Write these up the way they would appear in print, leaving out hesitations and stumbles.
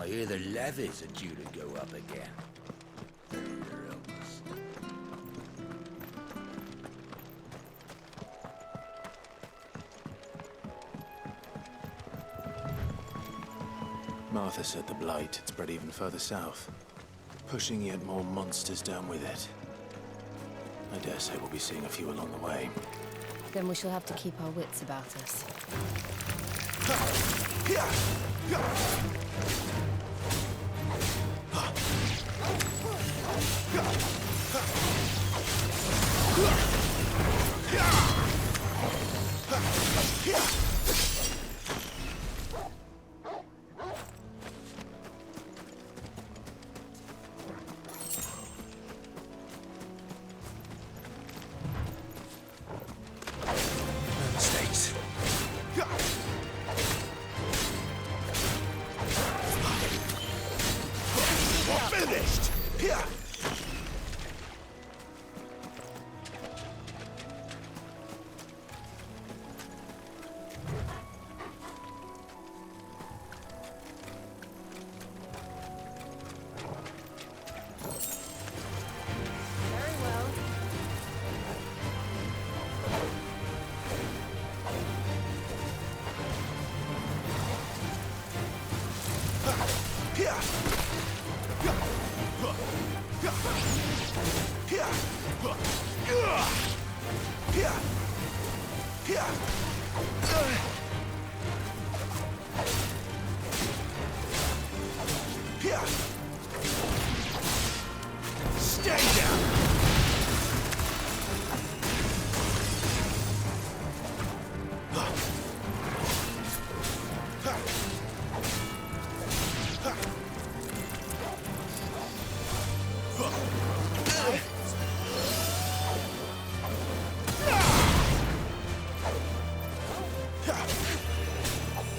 I hear the levies are due to go up again. They're almost. Martha said the blight had spread even further south, pushing yet more monsters down with it. I dare say we'll be seeing a few along the way. Then we shall have to keep our wits about us.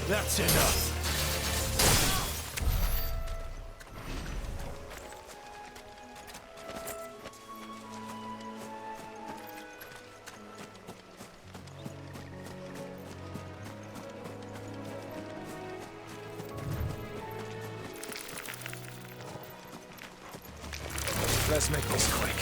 That's enough. Let's make this quick.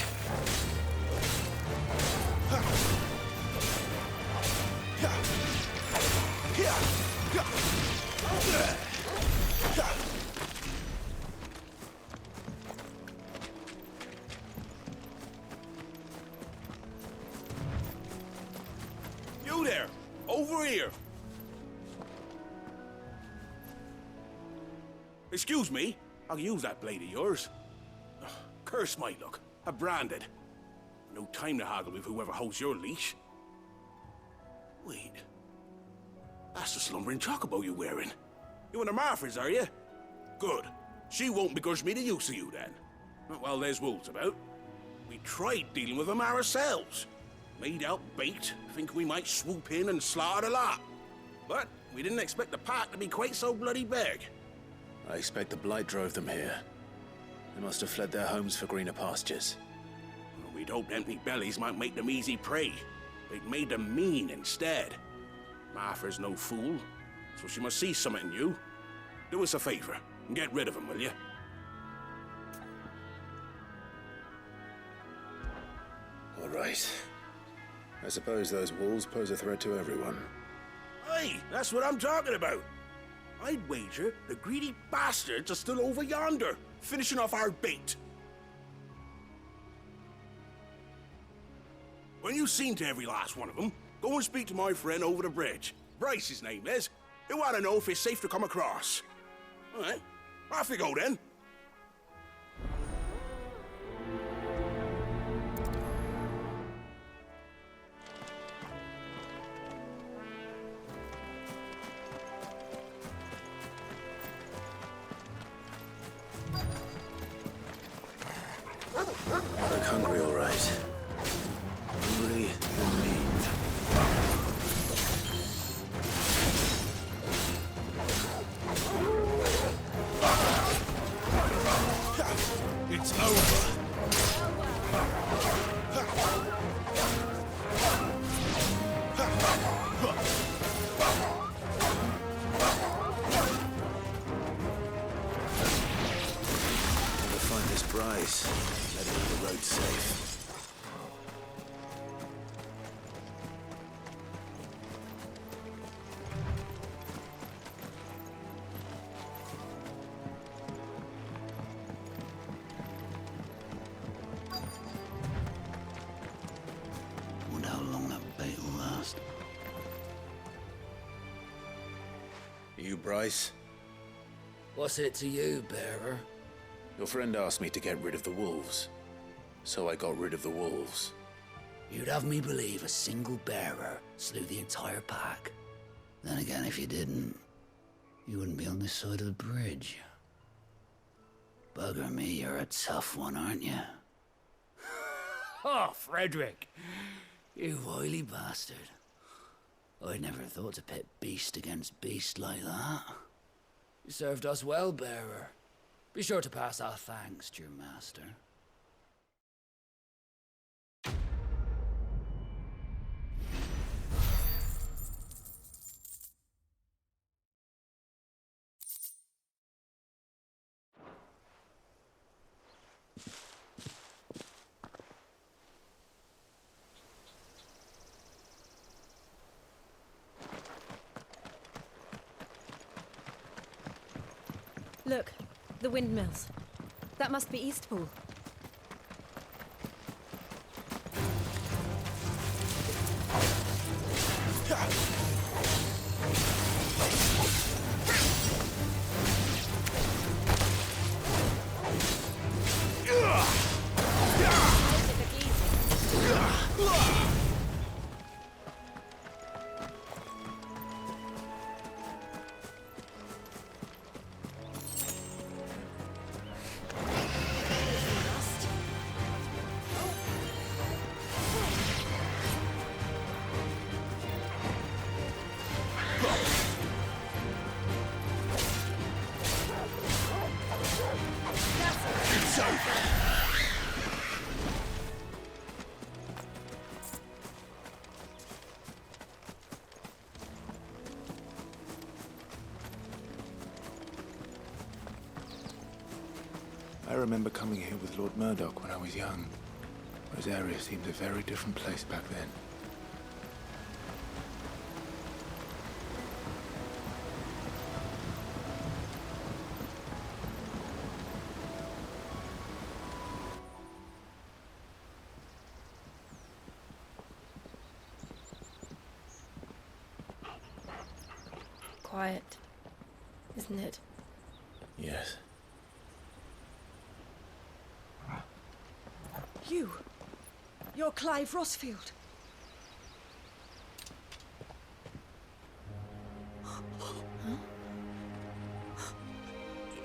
You there! Over here! Excuse me, I'll use that blade of yours. Ugh, curse my luck. I'm branded. No time to haggle with whoever holds your leash. Wait. That's the slumbering chocobo you're wearing. You and the Marfors, are you? Good. She won't begrudge me the use of you, then. Well, there's wolves about. We tried dealing with them ourselves. Made out bait, think we might swoop in and slaughter the lot. But we didn't expect the pack to be quite so bloody big. I expect the blight drove them here. They must have fled their homes for greener pastures. We'd hoped empty bellies might make them easy prey. It made them mean instead. Martha's no fool, so she must see something in you. Do us a favor and get rid of them, will you? All right. I suppose those wolves pose a threat to everyone. Hey, that's what I'm talking about. I'd wager the greedy bastards are still over yonder, finishing off our bait. When you've seen to every last one of them, go and speak to my friend over the bridge. Bryce, his name is. He'll want to know if it's safe to come across. All right, off you go then. I look hungry, all right. Hungry and mean. It's over. Bryce, let him have the road safe. Wonder how long that bait will last. You, Bryce? What's it to you, bearer? Your friend asked me to get rid of the wolves. So I got rid of the wolves. You'd have me believe a single bearer slew the entire pack. Then again, if you didn't, you wouldn't be on this side of the bridge. Bugger me, you're a tough one, aren't you? Oh, Frederick! You wily bastard. I'd never thought to pit beast against beast like that. You served us well, bearer. Be sure to pass our thanks to your master. Look, the windmills. That must be Eastpool. I remember coming here with Lord Murdoch when I was young. Rosaria seemed a very different place back then. Quiet, isn't it? Yes. You're Clive Rossfield.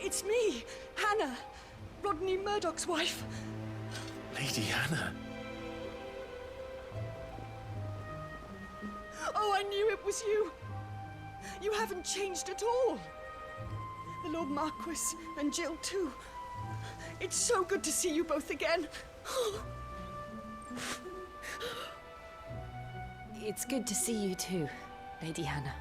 It's me, Hannah, Rodney Murdoch's wife. Lady Hannah. Oh, I knew it was you. You haven't changed at all. The Lord Marquis and Jill too. It's so good to see you both again. It's good to see you too, Lady Hannah.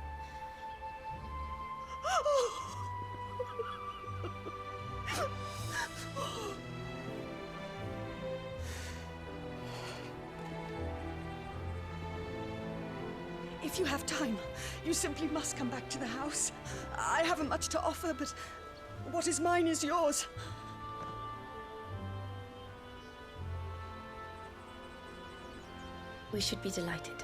If you have time, you simply must come back to the house. I haven't much to offer, but what is mine is yours. We should be delighted.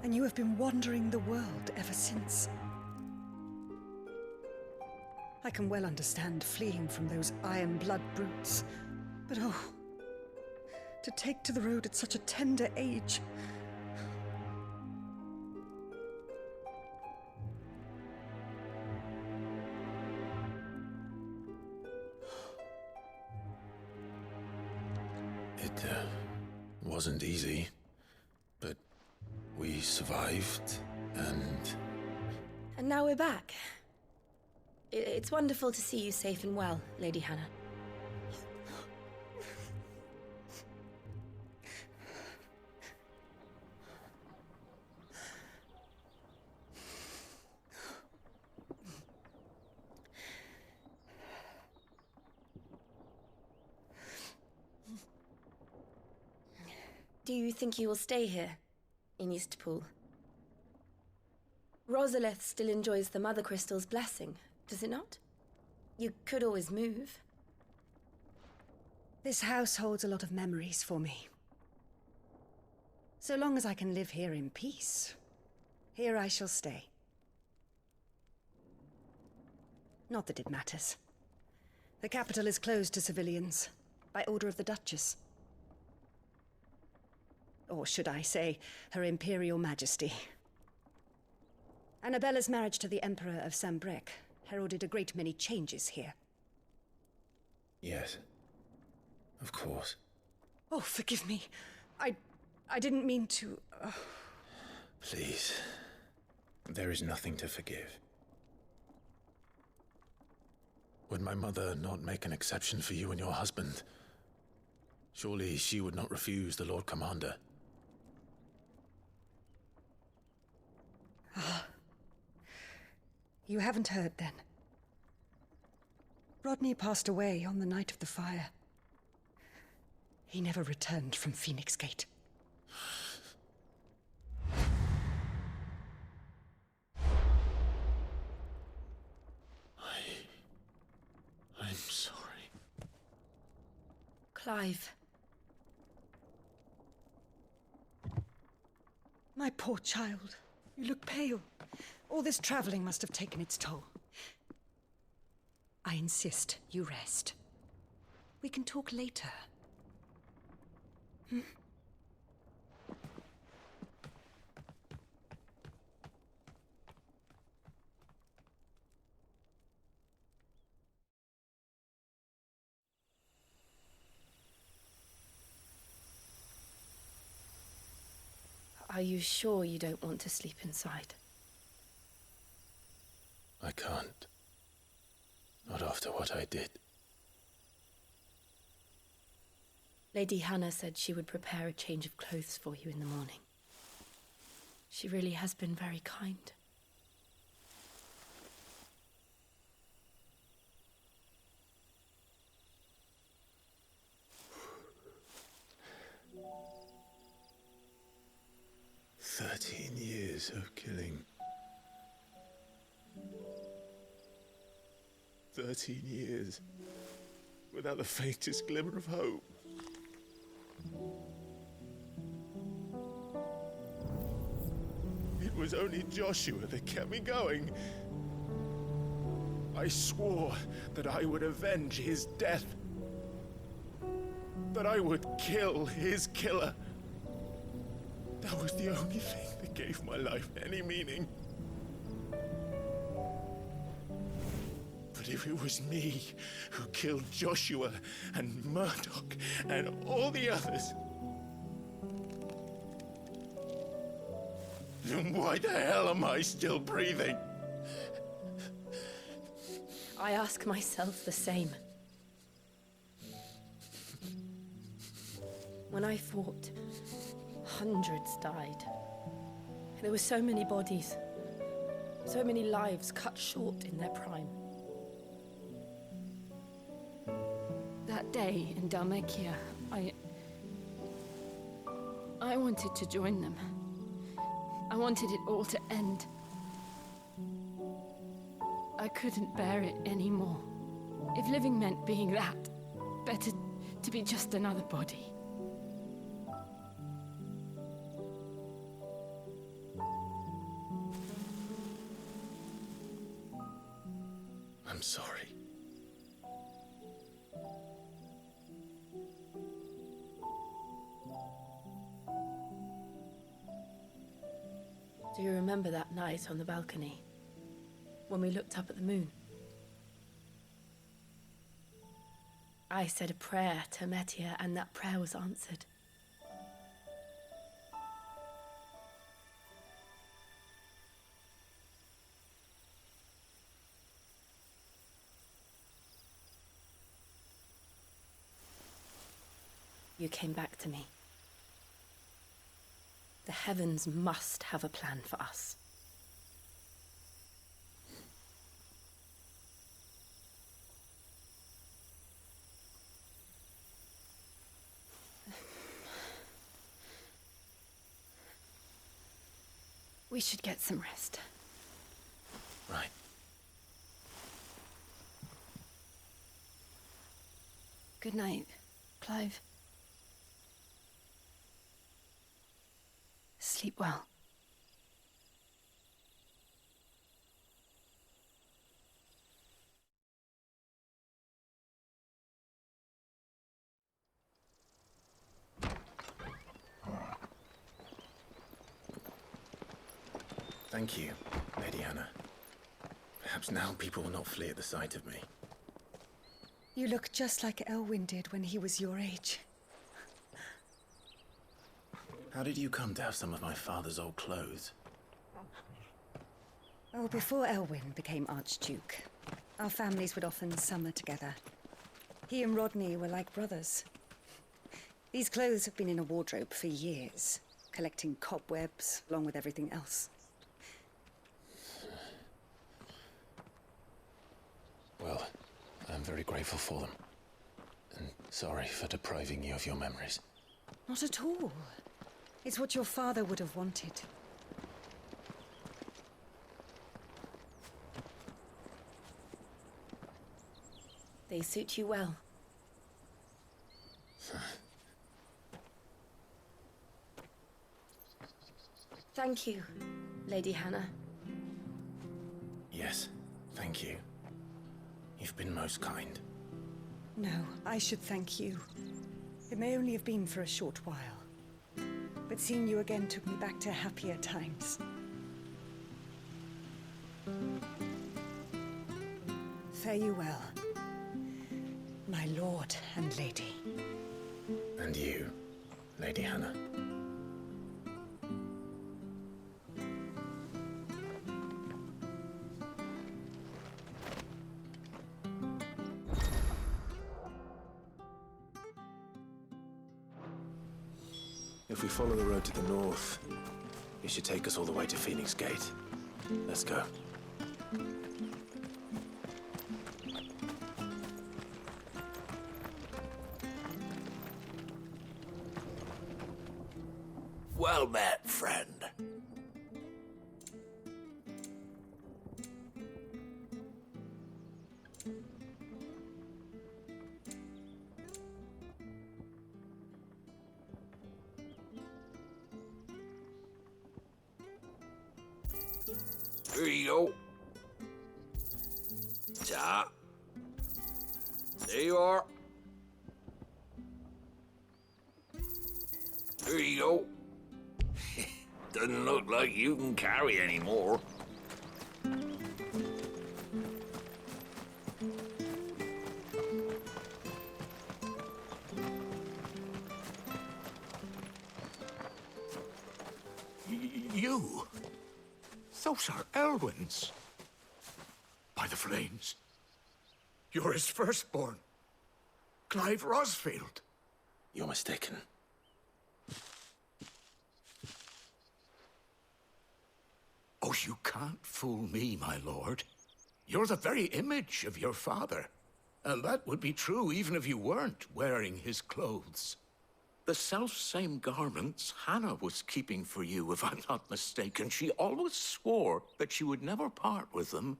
And you have been wandering the world ever since. I can well understand fleeing from those iron blood brutes, but oh, to take to the road at such a tender age. It wasn't easy, but we survived, and And now we're back. It's wonderful to see you safe and well, Lady Hannah. Do you think you will stay here, in Eastpool? Rosalith still enjoys the Mother Crystal's blessing, does it not? You could always move. This house holds a lot of memories for me. So long as I can live here in peace, here I shall stay. Not that it matters. The capital is closed to civilians, by order of the Duchess. Or should I say, Her Imperial Majesty. Annabella's marriage to the Emperor of Sambrec heralded a great many changes here. Yes. Of course. Oh, forgive me. I didn't mean to... Please. There is nothing to forgive. Would my mother not make an exception for you and your husband? Surely she would not refuse the Lord Commander. You haven't heard, then. Rodney passed away on the night of the fire. He never returned from Phoenix Gate. I'm sorry. Clive. My poor child. You look pale. All this traveling must have taken its toll. I insist you rest. We can talk later. Are you sure you don't want to sleep inside? I can't. Not after what I did. Lady Hannah said she would prepare a change of clothes for you in the morning. She really has been very kind. Years of killing. 13 years. Without the faintest glimmer of hope. It was only Joshua that kept me going. I swore that I would avenge his death. That I would kill his killer. That was the only thing that gave my life any meaning. But if it was me who killed Joshua and Murdoch and all the others, then why the hell am I still breathing? I ask myself the same. When I fought, hundreds died. There were so many bodies, so many lives cut short in their prime. That day in Dalmekia, I wanted to join them. I wanted it all to end. I couldn't bear it anymore. If living meant being that, better to be just another body. I'm sorry. Do you remember that night on the balcony, when we looked up at the moon? I said a prayer to Metia, and that prayer was answered. You came back to me. The heavens must have a plan for us. We should get some rest. Right. Good night, Clive. Sleep well. Thank you, Lady Hannah. Perhaps now people will not flee at the sight of me. You look just like Elwyn did when he was your age. How did you come to have some of my father's old clothes? Oh, before Elwyn became Archduke, our families would often summer together. He and Rodney were like brothers. These clothes have been in a wardrobe for years, collecting cobwebs along with everything else. Well, I'm very grateful for them. And sorry for depriving you of your memories. Not at all. It's what your father would have wanted. They suit you well. Thank you, Lady Hannah. Yes, thank you. You've been most kind. No, I should thank you. It may only have been for a short while, but seeing you again took me back to happier times. Fare you well, my lord and lady. And you, Lady Hannah. If we follow the road to the north, it should take us all the way to Phoenix Gate. Let's go. Well met, friend. Here you go. Ta. There you are. Here you go. Doesn't look like you can carry any more. You? Those are Elwyn's. By the flames. You're his firstborn. Clive Rosfield. You're mistaken. Oh, you can't fool me, my lord. You're the very image of your father. And that would be true even if you weren't wearing his clothes. The self-same garments Hannah was keeping for you, if I'm not mistaken. She always swore that she would never part with them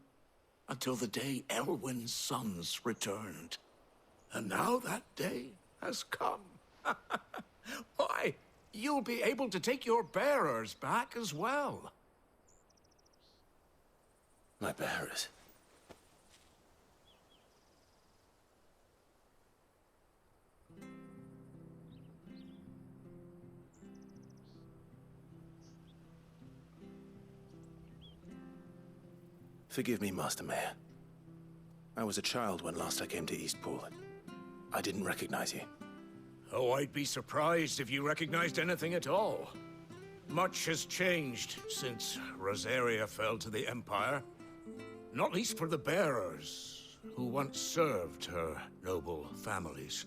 until the day Elwyn's sons returned. And now that day has come. Why, you'll be able to take your bearers back as well. My bearers. Forgive me, Master Mayor. I was a child when last I came to Eastpool. I didn't recognize you. Oh, I'd be surprised if you recognized anything at all. Much has changed since Rosaria fell to the Empire. Not least for the bearers, who once served her noble families.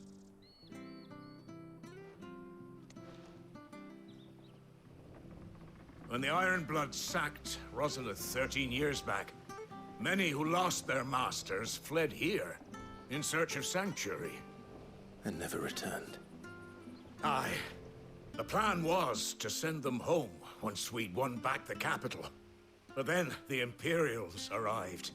When the Ironbloods sacked Rosalith 13 years back, many who lost their masters fled here in search of sanctuary. And never returned. Aye. The plan was to send them home once we'd won back the capital. But then the Imperials arrived.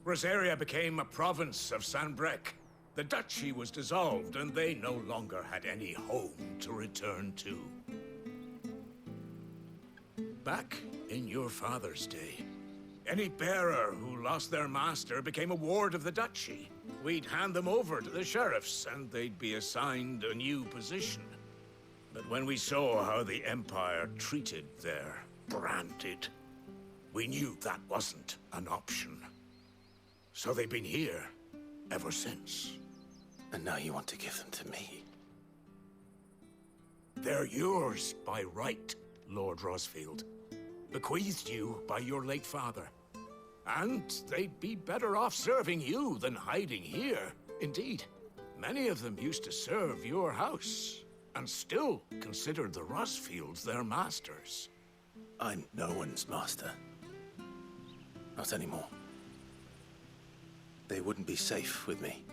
Rosaria became a province of Sanbreque. The duchy was dissolved, and they no longer had any home to return to. Back in your father's day, any bearer who lost their master became a ward of the duchy. We'd hand them over to the sheriffs, and they'd be assigned a new position. But when we saw how the Empire treated their branded, we knew that wasn't an option. So they've been here ever since. And now you want to give them to me? They're yours by right, Lord Rosfield. Bequeathed you by your late father. And they'd be better off serving you than hiding here. Indeed, many of them used to serve your house, and still considered the Rosfields their masters. I'm no one's master. Not anymore. They wouldn't be safe with me.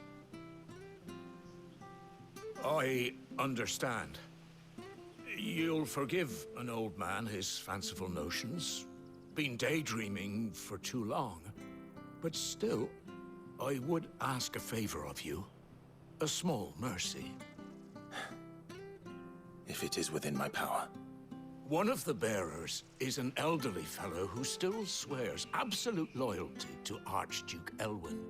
I understand. You'll forgive an old man his fanciful notions. Been daydreaming for too long. But still, I would ask a favor of you. A small mercy. If it is within my power. One of the bearers is an elderly fellow who still swears absolute loyalty to Archduke Elwyn.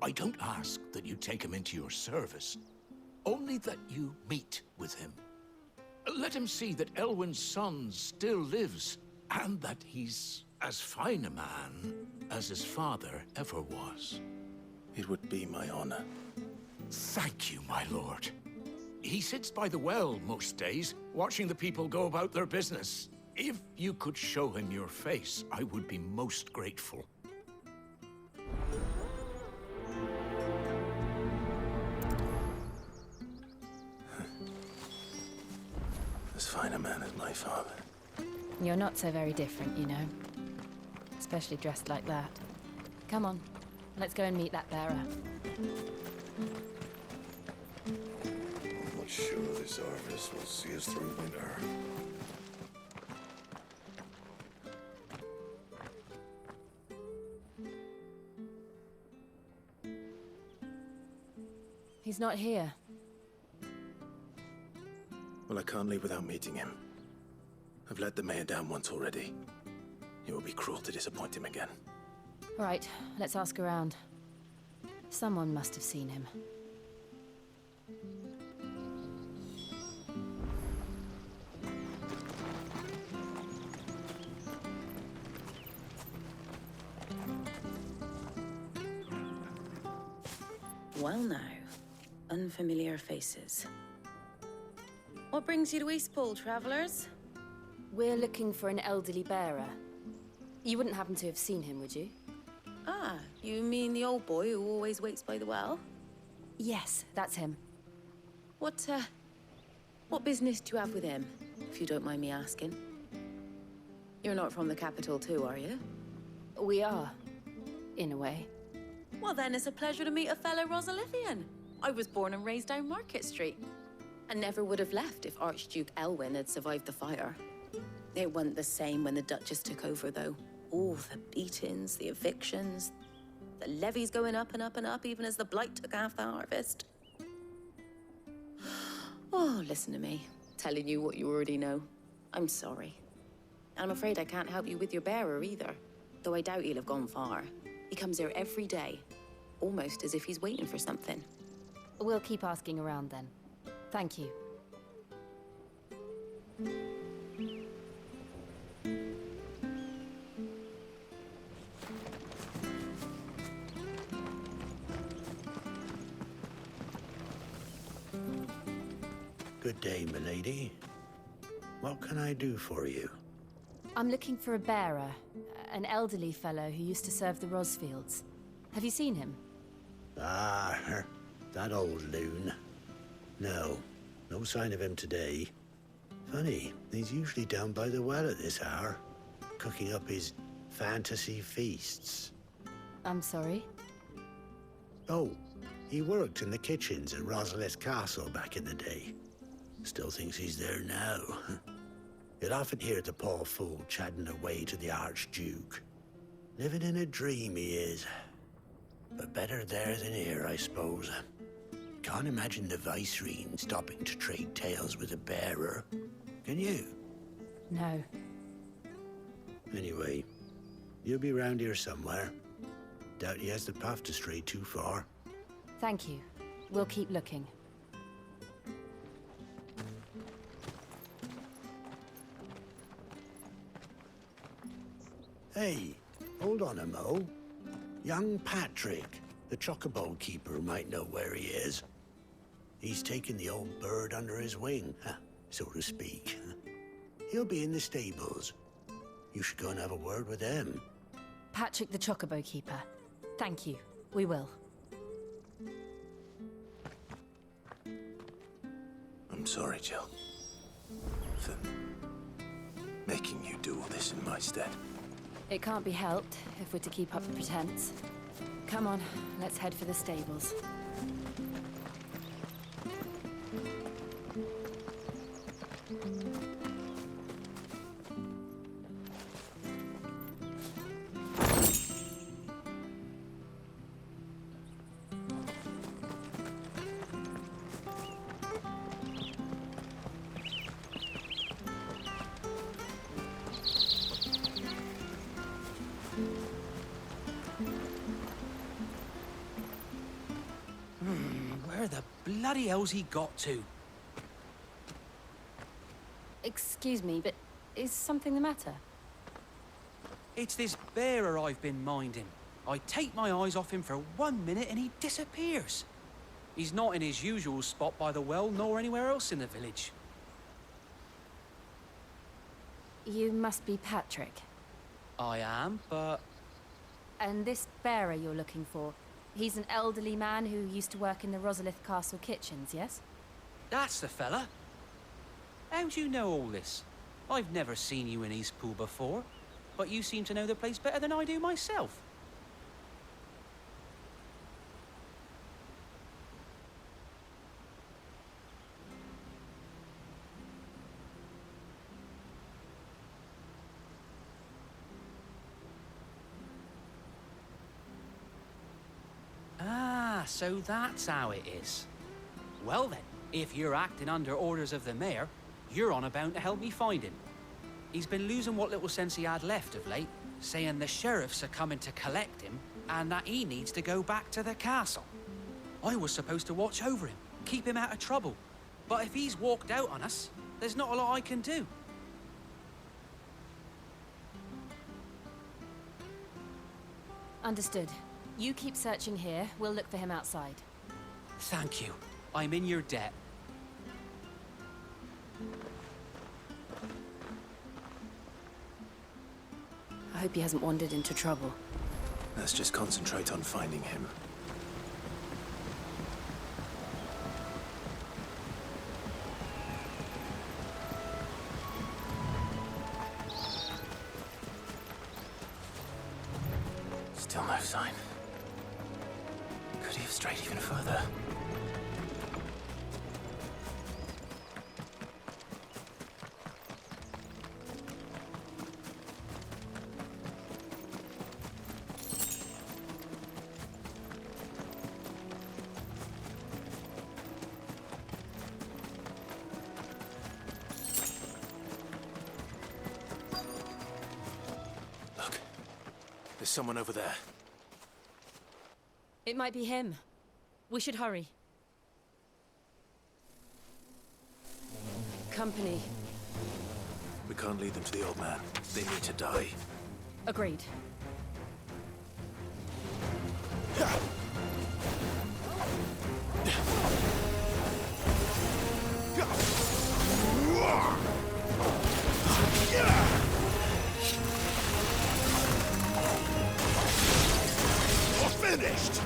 I don't ask that you take him into your service, only that you meet with him. Let him see that Elwyn's son still lives, and that he's as fine a man as his father ever was. It would be my honor. Thank you, my lord. He sits by the well most days, watching the people go about their business. If you could show him your face, I would be most grateful. As fine a man as my father. You're not so very different, you know. Especially dressed like that. Come on, let's go and meet that bearer. I'm not sure this harvest will see us through winter. He's not here. Well, I can't leave without meeting him. I've let the mayor down once already. It would be cruel to disappoint him again. Right, let's ask around. Someone must have seen him. Well now, unfamiliar faces. What brings you to Eastpool, travelers? We're looking for an elderly bearer. You wouldn't happen to have seen him, would you? Ah, you mean the old boy who always waits by the well? Yes, that's him. What business do you have with him, if you don't mind me asking? You're not from the capital too, are you? We are, in a way. Well then, it's a pleasure to meet a fellow Rosalithian. I was born and raised down Market Street. And never would have left if Archduke Elwyn had survived the fire. It wasn't the same when the Duchess took over, though. All the beatings, the evictions, the levies going up and up and up, even as the blight took half the harvest. Oh, listen to me, telling you what you already know. I'm sorry. And I'm afraid I can't help you with your bearer either, though I doubt he'll have gone far. He comes here every day, almost as if he's waiting for something. We'll keep asking around then. Thank you. Good day, milady. What can I do for you? I'm looking for a bearer, an elderly fellow who used to serve the Rosfields. Have you seen him? Ah, that old loon. No, no sign of him today. Funny, he's usually down by the well at this hour, cooking up his fantasy feasts. I'm sorry? Oh, he worked in the kitchens at Rosalith Castle back in the day. Still thinks he's there now. You'll often hear the poor fool chatting away to the Archduke. Living in a dream he is. But better there than here, I suppose. Can't imagine the Viceroy stopping to trade tales with a bearer. Can you? No. Anyway, you'll be round here somewhere. Doubt he has the path to stray too far. Thank you. We'll keep looking. Hey, hold on a mo. Young Patrick, the chocobo keeper, might know where he is. He's taken the old bird under his wing, so to speak. He'll be in the stables. You should go and have a word with him. Patrick the Chocobo Keeper. Thank you. We will. I'm sorry, Jill. For making you do all this in my stead. It can't be helped if we're to keep up the pretense. Come on, let's head for the stables. Where the bloody hell's he got to? Excuse me, but is something the matter? It's this bearer I've been minding. I take my eyes off him for 1 minute and he disappears. He's not in his usual spot by the well, nor anywhere else in the village. You must be Patrick. I am, but... And this bearer you're looking for, he's an elderly man who used to work in the Rosalith Castle kitchens, yes? That's the fella. How'd you know all this? I've never seen you in Eastpool before, but you seem to know the place better than I do myself. Ah, so that's how it is. Well then, if you're acting under orders of the mayor, you're on about to help me find him. He's been losing what little sense he had left of late, saying the sheriffs are coming to collect him and that he needs to go back to the castle. I was supposed to watch over him, keep him out of trouble. But if he's walked out on us, there's not a lot I can do. Understood. You keep searching here, we'll look for him outside. Thank you. I'm in your debt. I hope he hasn't wandered into trouble. Let's just concentrate on finding him. Still no sign. Could he have strayed even further? Look, there's someone over there. It might be him. We should hurry. Company. We can't lead them to the old man. They need to die. Agreed. You're finished!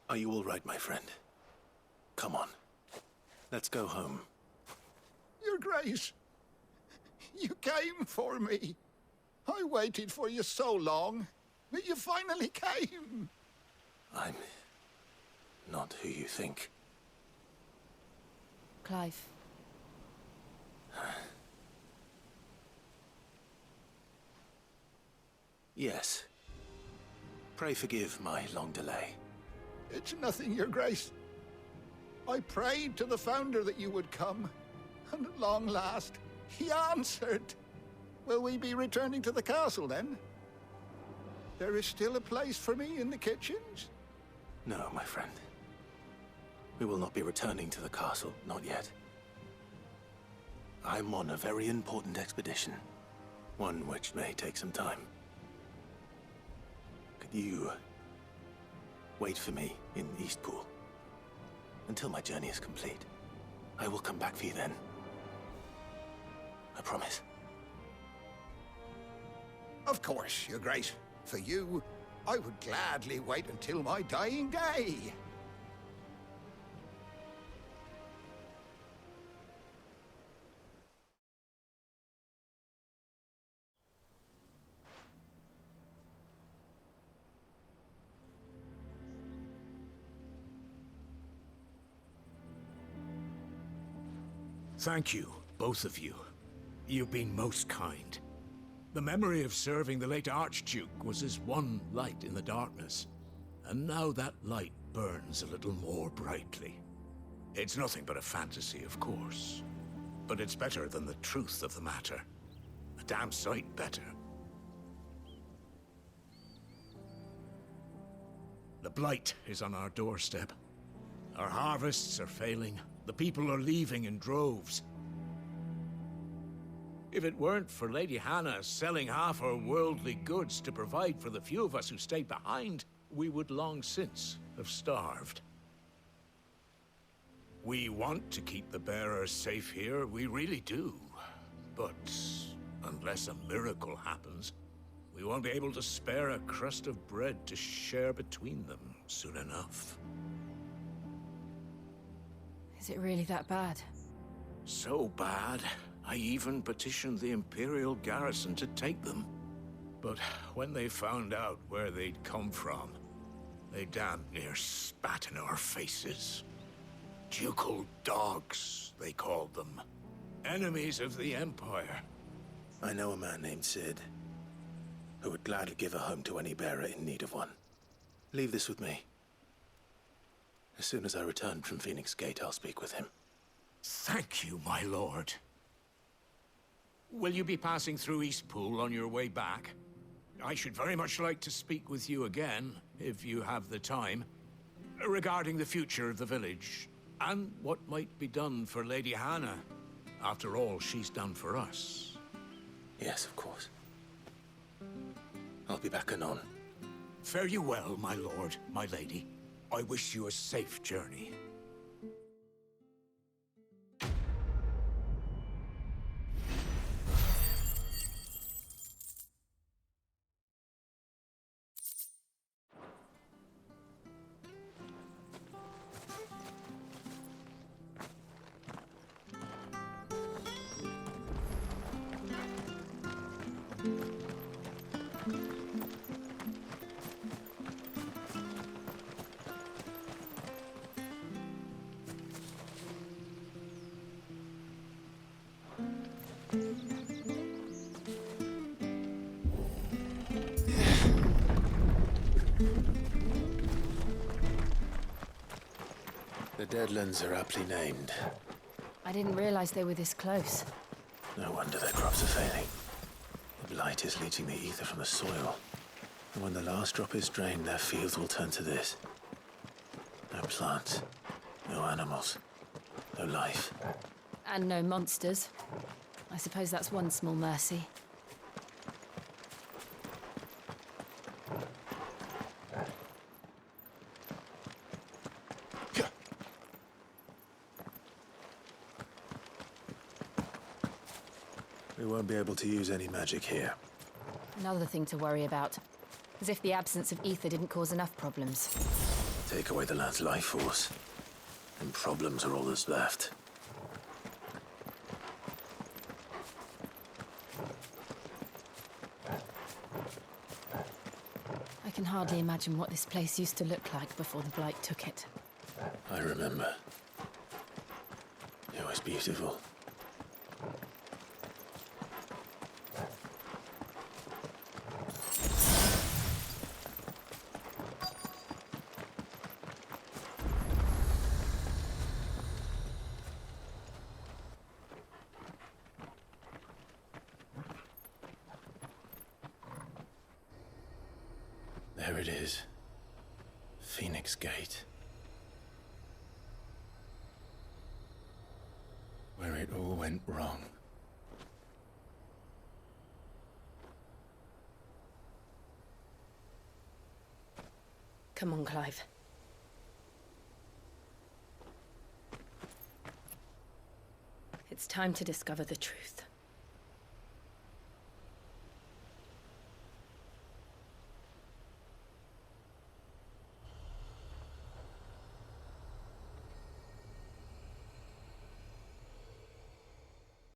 Are you all right, my friend? Come on. Let's go home. Your Grace, you came for me. I waited for you so long, but you finally came. I'm not who you think. Clive. Yes. Pray forgive my long delay. It's nothing, Your Grace. I prayed to the Founder that you would come, and at long last, he answered. Will we be returning to the castle, then? There is still a place for me in the kitchens? No, my friend. We will not be returning to the castle, not yet. I'm on a very important expedition. One which may take some time. Could you wait for me in Eastpool until my journey is complete? I will come back for you then. I promise. Of course, Your Grace. For you, I would gladly wait until my dying day. Thank you, both of you. You've been most kind. The memory of serving the late Archduke was as one light in the darkness, and now that light burns a little more brightly. It's nothing but a fantasy, of course, but it's better than the truth of the matter. A damn sight better. The blight is on our doorstep. Our harvests are failing. The people are leaving in droves. If it weren't for Lady Hannah selling half her worldly goods to provide for the few of us who stayed behind, we would long since have starved. We want to keep the bearers safe here, we really do. But unless a miracle happens, we won't be able to spare a crust of bread to share between them soon enough. Is it really that bad? So bad, I even petitioned the Imperial garrison to take them. But when they found out where they'd come from, they damn near spat in our faces. Ducal dogs, they called them. Enemies of the Empire. I know a man named Sid, who would gladly give a home to any bearer in need of one. Leave this with me. As soon as I return from Phoenix Gate, I'll speak with him. Thank you, my lord. Will you be passing through Eastpool on your way back? I should very much like to speak with you again, if you have the time, regarding the future of the village, and what might be done for Lady Hannah. After all, she's done for us. Yes, of course. I'll be back anon. Fare you well, my lord, my lady. I wish you a safe journey. The Deadlands are aptly named. I didn't realize they were this close. No wonder their crops are failing. The blight is leaching the ether from the soil. And when the last drop is drained, their fields will turn to this. No plants, no animals, no life. And no monsters. I suppose that's one small mercy. We won't be able to use any magic here. Another thing to worry about. As if the absence of ether didn't cause enough problems. Take away the lad's life force, and problems are all that's left. I can hardly imagine what this place used to look like before the Blight took it. I remember. It was beautiful. There it is. Phoenix Gate. Where it all went wrong. Come on, Clive. It's time to discover the truth.